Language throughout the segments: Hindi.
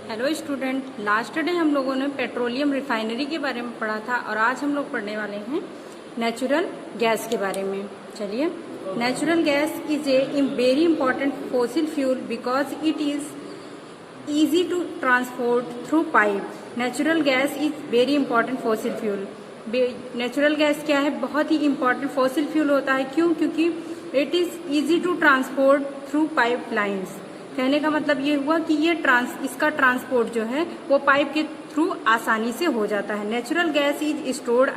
हेलो स्टूडेंट, लास्ट डे हम लोगों ने पेट्रोलियम रिफाइनरी के बारे में पढ़ा था और आज हम लोग पढ़ने वाले हैं नेचुरल गैस के बारे में। चलिए, natural gas is a very important fossil fuel because it is easy to transport through pipe. Natural gas is very important fossil fuel. Natural gas क्या है? बहुत ही इंपॉर्टेंट फॉसिल फ्यूल होता है। क्यों? क्योंकि it is easy to transport through pipe lines. कहने का मतलब ये हुआ कि इसका ट्रांसपोर्ट जो है वो पाइप के थ्रू आसानी से हो जाता है। Natural gas is stored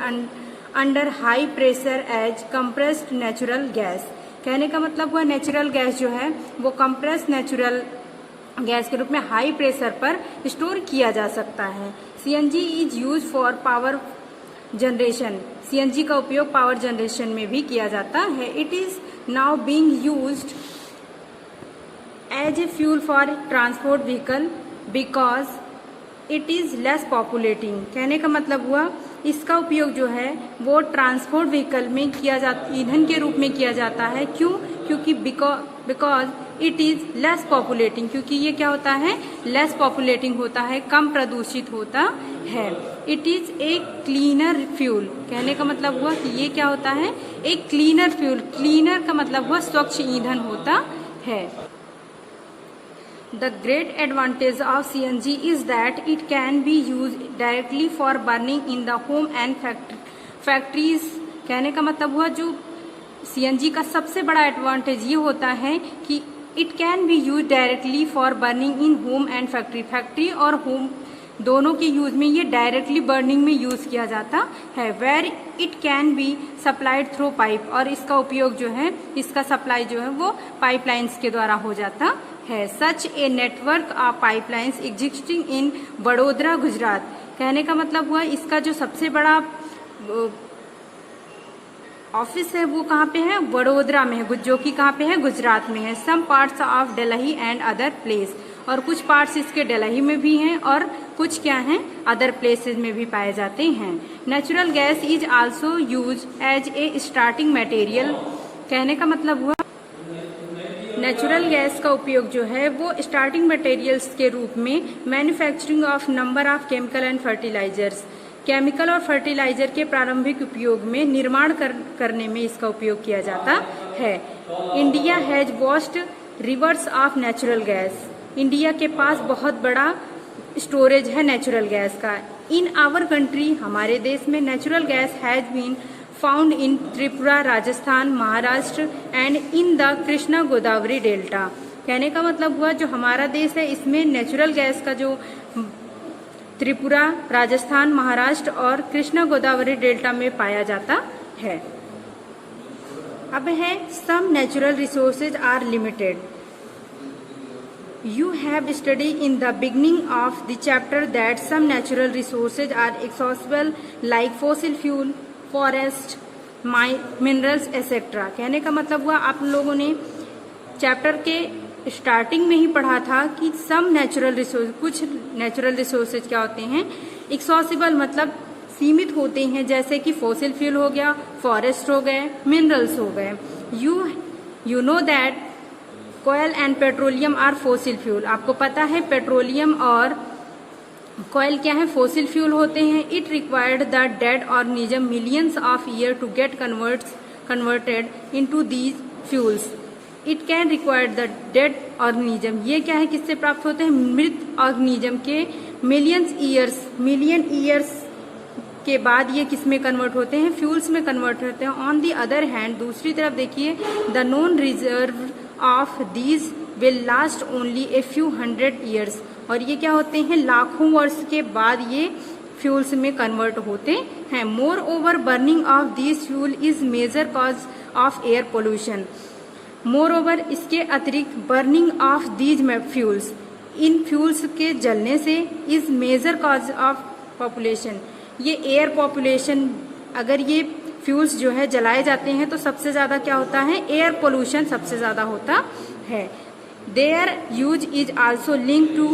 under high pressure as compressed natural gas. कहने का मतलब हुआ नेचुरल गैस जो है वो कंप्रेस्ड नेचुरल गैस के रूप में हाई प्रेशर पर स्टोर किया जा सकता है। CNG is use for power generation. CNG का उपयोग पावर जनरेशन में भी किया जाता है। It is now being used as a fuel for transport vehicle because it is less populating. कहने का मतलब हुआ इसका उपयोग जो है वो ट्रांसपोर्ट व्हीकल में किया जाता, ईंधन के रूप में किया जाता है। क्यों? क्योंकि बिकॉज इट इज लेस पॉपुलेटिंग, क्योंकि ये क्या होता है? लेस पॉपुलेटिंग होता है, कम प्रदूषित होता है। It is a cleaner fuel. कहने का मतलब हुआ कि ये क्या होता है? एक क्लीनर फ्यूल। क्लीनर का मतलब हुआ स्वच्छ ईंधन होता है। The great advantage of CNG is that it can be used directly for burning in the home and factories. कहने का मतलब हुआ जो CNG का सबसे बड़ा एडवांटेज ये होता है कि it can B use directly for burning in home and factory. Factory और होम दोनों के यूज में ये डायरेक्टली बर्निंग में यूज किया जाता है। Where it can be supplied through pipe, और इसका उपयोग जो है, इसका सप्लाई जो है वो पाइपलाइंस के द्वारा हो जाता है। Such a network of pipelines existing in Vadodara, Gujarat. कहने का मतलब हुआ इसका जो सबसे बड़ा ऑफिस है वो कहाँ पे है? वडोदरा में है, जो कि कहाँ पे है? गुजरात में है। Some parts of Delhi and other place, और कुछ पार्ट्स इसके दिल्ली में भी हैं और कुछ क्या हैं? अदर प्लेसेस में भी पाए जाते हैं। Natural gas is also use as a starting material. कहने का मतलब हुआ नेचुरल गैस का उपयोग जो है वो स्टार्टिंग मटेरियल्स के रूप में manufacturing of number of chemical and fertilizers. Chemical और फर्टिलाइजर के प्रारंभिक उपयोग में निर्माण करने में इसका उपयोग किया जाता है। India has vast reverse of natural gas. India के पास बहुत बड़ा स्टोरेज है नेचुरल गैस का। इन आवर कंट्री, हमारे देश में natural gas has been found in Tripura, Rajasthan, Maharashtra and in the Krishna Godavari delta. कहने का मतलब हुआ जो हमारा देश है इसमें नेचुरल गैस का जो त्रिपुरा, राजस्थान, महाराष्ट्र और कृष्णा गोदावरी डेल्टा में पाया जाता है। अब है some natural resources are limited. You have studied in the beginning of the chapter that some natural resources are exhaustible like fossil fuel, forest, minerals, etc. कहने का मतलब हुआ आप लोगों ने चैप्टर के स्टार्टिंग में ही पढ़ा था कि सम नेचुरल रिसोर्स, कुछ नेचुरल रिसोर्सेज क्या होते हैं? एक्सॉसिबल मतलब सीमित होते हैं, जैसे कि फॉसिल फ्यूल हो गया, फॉरेस्ट हो गए, मिनरल्स हो गए। You know that coal and petroleum are fossil fuel. आपको पता है पेट्रोलियम और कोयल क्या है? फॉसिल फ्यूल होते हैं। It required the dead organism millions of year to get converted into these fuels. It can require the dead organism. ये क्या है? किससे प्राप्त होते हैं? मृत ऑर्गेनिज्म के मिलियन ईयर्स के बाद ये किस में कन्वर्ट होते हैं? फ्यूल्स में कन्वर्ट होते हैं। ऑन दी अदर हैंड, दूसरी तरफ देखिए, the non reserve of these will last only a few hundred years. और ये क्या होते हैं? लाखों वर्ष के बाद ये फ्यूल्स में कन्वर्ट होते हैं। Moreover burning of these fuel is major cause of air pollution. Moreover इसके अतिरिक्त बर्निंग ऑफ दीज फ्यूल्स, इन फ्यूल्स के जलने से is major cause of population. ये एयर पॉपुलेशन, अगर ये फ्यूल्स जो है जलाए जाते हैं तो सबसे ज्यादा क्या होता है? एयर पोल्यूशन सबसे ज्यादा होता है। Their use is also link to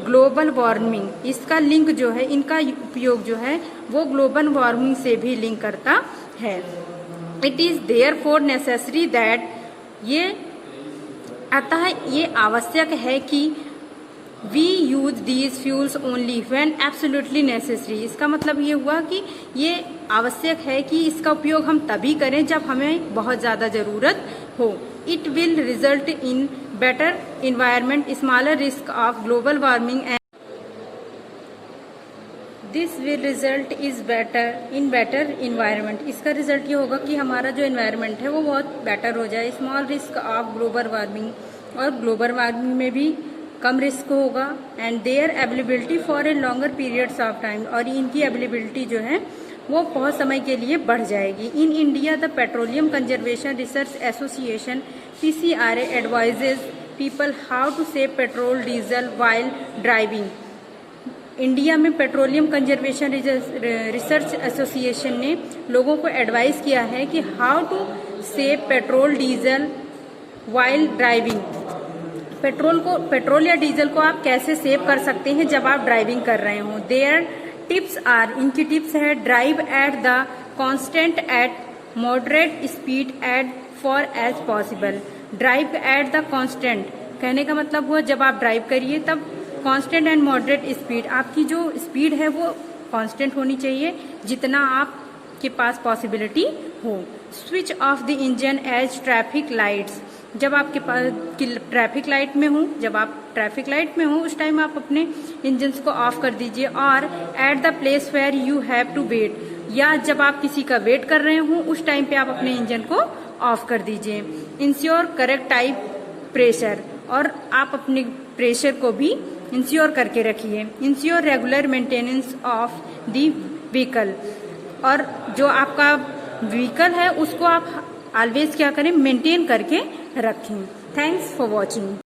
global warming. इसका लिंक जो है, इनका उपयोग जो है वो ग्लोबल वार्मिंग से भी लिंक करता है। It is therefore necessary that, ये अतः ये आवश्यक है कि we use these fuels only when absolutely necessary. इसका मतलब ये हुआ कि ये आवश्यक है कि इसका उपयोग हम तभी करें जब हमें बहुत ज़्यादा ज़रूरत हो। It will result in better environment, smaller risk of global warming and this will result is better environment. इसका रिजल्ट ये होगा कि हमारा जो इन्वायरमेंट है वो बहुत बेटर हो जाए। Small risk of global warming, और ग्लोबल वार्मिंग में भी कम रिस्क होगा। And their availability for a longer periods of time, और इनकी अवेलेबिलिटी जो है वो बहुत समय के लिए बढ़ जाएगी। In India the petroleum conservation research association PCRA advises people how to save petrol diesel while driving. India में पेट्रोलियम कंजर्वेशन रिसर्च एसोसिएशन ने लोगों को एडवाइस किया है कि how to save petrol diesel while driving. Petrol या डीजल को आप कैसे सेव कर सकते हैं जब आप ड्राइविंग कर रहे हो। देयर टिप्स आर, इनकी टिप्स है drive at the constant at moderate speed at for as possible. Drive at the constant कहने का मतलब हुआ जब आप ड्राइव करिए तब कांस्टेंट एंड मॉडरेट स्पीड, आपकी जो स्पीड है वो कांस्टेंट होनी चाहिए जितना आपके पास पॉसिबिलिटी हो। Switch off the engine as traffic lights, जब आपके पास ट्रैफिक लाइट में हो, जब आप ट्रैफिक लाइट में हो उस टाइम आप अपने इंजन्स को ऑफ कर दीजिए। और at the place where you have to wait, या जब आप किसी का वेट कर रहे हो उस टाइम पे आप अपने इंजन को ऑफ कर दीजिए। इंश्योर करेक्ट टाइप प्रेशर, और आप अपने प्रेशर को भी इंश्योर करके रखिए। Ensure regular maintenance of the vehicle, और जो आपका व्हीकल है उसको आप ऑलवेज क्या करें, मेंटेन करके रखें। Thanks for watching.